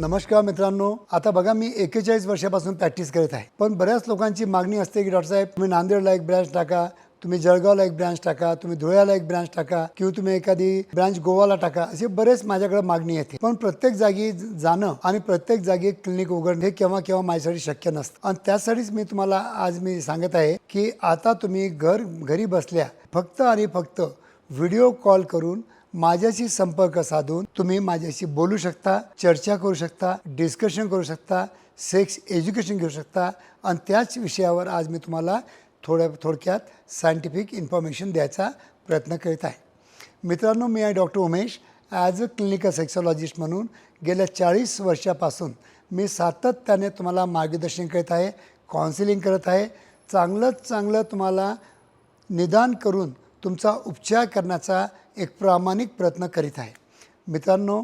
नमस्कार मित्रांनो, आता बघा मी 41 वर्षापासून प्रॅक्टिस करत आहे, पण बऱ्याच लोकांची मागणी असते की डॉक्टर साहेब तुम्ही नांदेडला एक ब्रांच टाका, तुम्ही जळगावला एक ब्रांच टाका, तुम्ही धुळ्याला एक ब्रांच टाका किंवा तुम्ही एखादी ब्रांच गोवाला टाका, असे बरेच माझ्याकडे मागणी येते. पण प्रत्येक जागी जाणं आणि प्रत्येक जागी क्लिनिक उघडणं हे केव्हा केव्हा माझ्यासाठी शक्य नसतं. आणि त्यासाठीच मी तुम्हाला आज सांगत आहे की आता तुम्ही घरी बसल्या फक्त आणि फक्त व्हिडिओ कॉल करून माझ्याशी संपर्क साधून तुम्ही माझ्याशी बोलू शकता, चर्चा करू शकता, डिस्कशन करू शकता, सेक्स एज्युकेशन घेऊ शकता. आणि त्याच विषयावर आज मी तुम्हाला थोडक्यात सायंटिफिक इन्फॉर्मेशन द्यायचा प्रयत्न करीत आहे. मित्रांनो, मी आहे doctor Umesh. As a clinical sexologist म्हणून गेल्या 40 वर्षापासून मी सातत्याने तुम्हाला मार्गदर्शन करत आहे, काउन्सिलिंग करत आहे, चांगलं तुम्हाला निदान करून तुमचा उपचार करण्याचा एक प्रामाणिक प्रयत्न करीत आहे. मित्रांनो,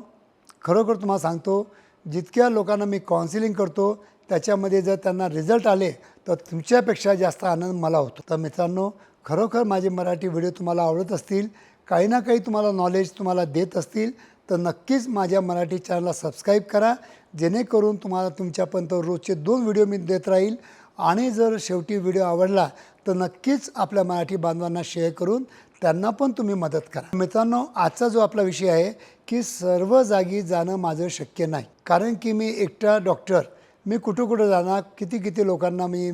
खरोखर तुम्हाला सांगतो, जितक्या लोकांना मी काउन्सिलिंग करतो त्याच्यामध्ये जर त्यांना रिझल्ट आले तर तुमच्यापेक्षा जास्त आनंद मला होतो. तर मित्रांनो, खरोखर माझे मराठी व्हिडिओ तुम्हाला आवडत असतील, काही ना काही तुम्हाला नॉलेज तुम्हाला देत असतील तर नक्कीच माझ्या मराठी चॅनलला सबस्क्राईब करा, जेणेकरून तुम्हाला तुमच्यापर्यंत रोजचे 2 व्हिडिओ मी देत राहील. आणि जर शेवटी व्हिडिओ आवडला तर नक्कीच आपल्या मराठी बांधवांना शेअर करून त्यांना पण तुम्ही मदत करा. मित्रांनो, आजचा जो आपला विषय आहे की सर्व जागी जाणं माझं शक्य नाही, कारण की मी एकटा डॉक्टर, मी कुठं जाणार, किती लोकांना मी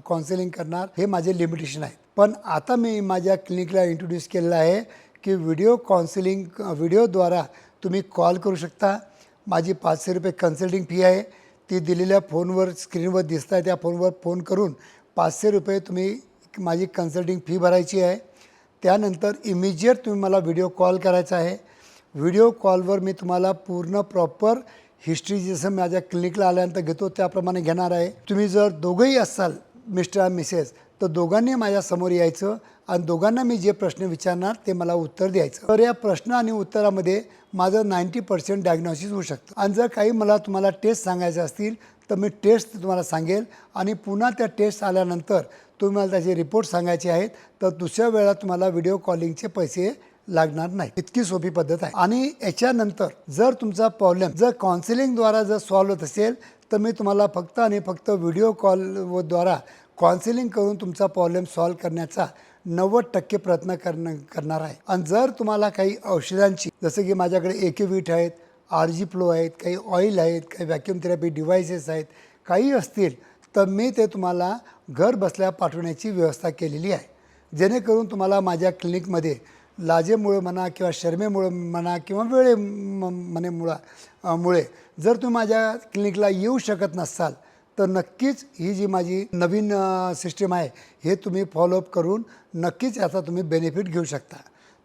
काउन्सिलिंग करणार, हे माझे लिमिटेशन आहे. पण आता मी माझ्या क्लिनिकला इंट्रोड्यूस केलेलं आहे की व्हिडिओ काउन्सिलिंग व्हिडिओद्वारा तुम्ही कॉल करू शकता. माझी 500 रुपये कन्सल्टिंग फी आहे. ती दिलेल्या फोनवर स्क्रीनवर दिसत आहे त्या फोनवर फोन करून 500 रुपये तुम्ही माझी कन्सल्टिंग फी भरायची आहे. त्यानंतर इमिजिएट तुम्ही मला व्हिडिओ कॉल करायचा आहे. व्हिडिओ कॉलवर मी तुम्हाला पूर्ण प्रॉपर हिस्ट्री जसं माझ्या क्लिनिकला आल्यानंतर घेतो त्याप्रमाणे घेणार आहे. तुम्ही जर दोघंही असाल, मिस्टर आणि मिसेस, तर दोघांनी माझ्यासमोर यायचं आणि दोघांना मी जे प्रश्न विचारणार ते मला उत्तर द्यायचं. तर या प्रश्न आणि उत्तरामध्ये माझं 90% डायग्नॉसिस होऊ शकतं. आणि जर काही तुम्हाला टेस्ट सांगायचे असतील तर मी टेस्ट तुम्हाला सांगेल आणि पुन्हा त्या टेस्ट आल्यानंतर तुम्हाला त्याचे रिपोर्ट सांगायचे आहेत, तर दुसऱ्या वेळा तुम्हाला व्हिडिओ कॉलिंगचे पैसे लागणार नाही. इतकी सोपी पद्धत आहे. आणि याच्यानंतर जर तुमचा प्रॉब्लेम जर काउन्सिलिंगद्वारा जर सॉल्व्ह होत असेल तर मी तुम्हाला फक्त आणि फक्त व्हिडिओ कॉलद्वारा काउन्सिलिंग करून तुमचा प्रॉब्लेम सॉल्व्ह करण्याचा 90% प्रयत्न करणार आहे. आणि जर तुम्हाला काही औषधांची, जसं की माझ्याकडे AKVIT आहेत, RG फ्लो आहेत, काही ऑइल आहेत, काही व्हॅक्यूम थेरपी डिव्हायसेस आहेत, काही असतील तर मी ते तुम्हाला घर बसल्या पाठवण्याची व्यवस्था केलेली आहे. जेणेकरून तुम्हाला माझ्या क्लिनिकमध्ये लाजेमुळे म्हणा किंवा शर्मेमुळे म्हणा किंवा मुळे जर तुम्ही माझ्या क्लिनिकला येऊ शकत नसाल तर नक्कीच ही जी माझी नवीन सिस्टीम आहे हे तुम्ही फॉलोअप करून नक्कीच याचा तुम्ही बेनिफिट घेऊ शकता.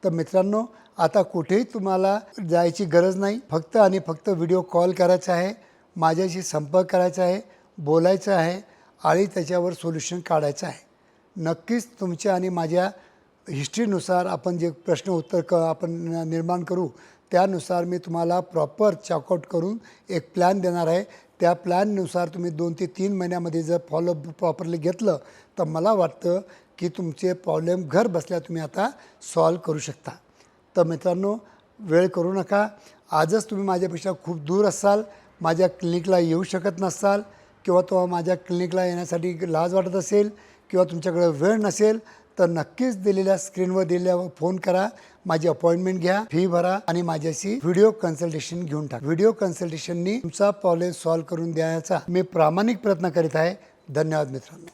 तर मित्रांनो, आता कुठेही तुम्हाला जायची गरज नाही. फक्त आणि फक्त व्हिडिओ कॉल करायचा आहे, माझ्याशी संपर्क करायचा आहे, बोलायचं आहे आणि त्याच्यावर सोल्युशन काढायचं आहे. नक्कीच तुमच्या आणि माझ्या हिस्ट्रीनुसार आपण जे प्रश्न उत्तर आपण निर्माण करू त्यानुसार मी तुम्हाला प्रॉपर चॉकआउट करून एक प्लॅन देणार आहे. त्या प्लॅननुसार तुम्ही 2 ते 3 महिन्यामध्ये जर फॉलोअप प्रॉपरली घेतलं तर मला वाटतं की तुमचे प्रॉब्लेम घर बसल्या तुम्ही आता सॉल्व्ह करू शकता. तर मित्रांनो, वेळ करू नका. आजच तुम्ही माझ्यापेक्षा खूप दूर असाल, माझ्या क्लिनिकला येऊ शकत नसाल किंवा तो माझ्या क्लिनिकला येण्यासाठी लाज वाटत असेल किंवा तुमच्याकडे वेळ नसेल तर नक्कीच दिलेल्या स्क्रीनवर दिलेल्यावर फोन करा, माझी अपॉइंटमेंट घ्या, फी भरा आणि माझ्याशी व्हिडिओ कन्सल्टेशन घेऊन टाका. व्हिडिओ कन्सल्टेशननी तुमचा प्रॉब्लेम सॉल्व्ह करून देण्याचा मी प्रामाणिक प्रयत्न करीत आहे. धन्यवाद मित्रांनो.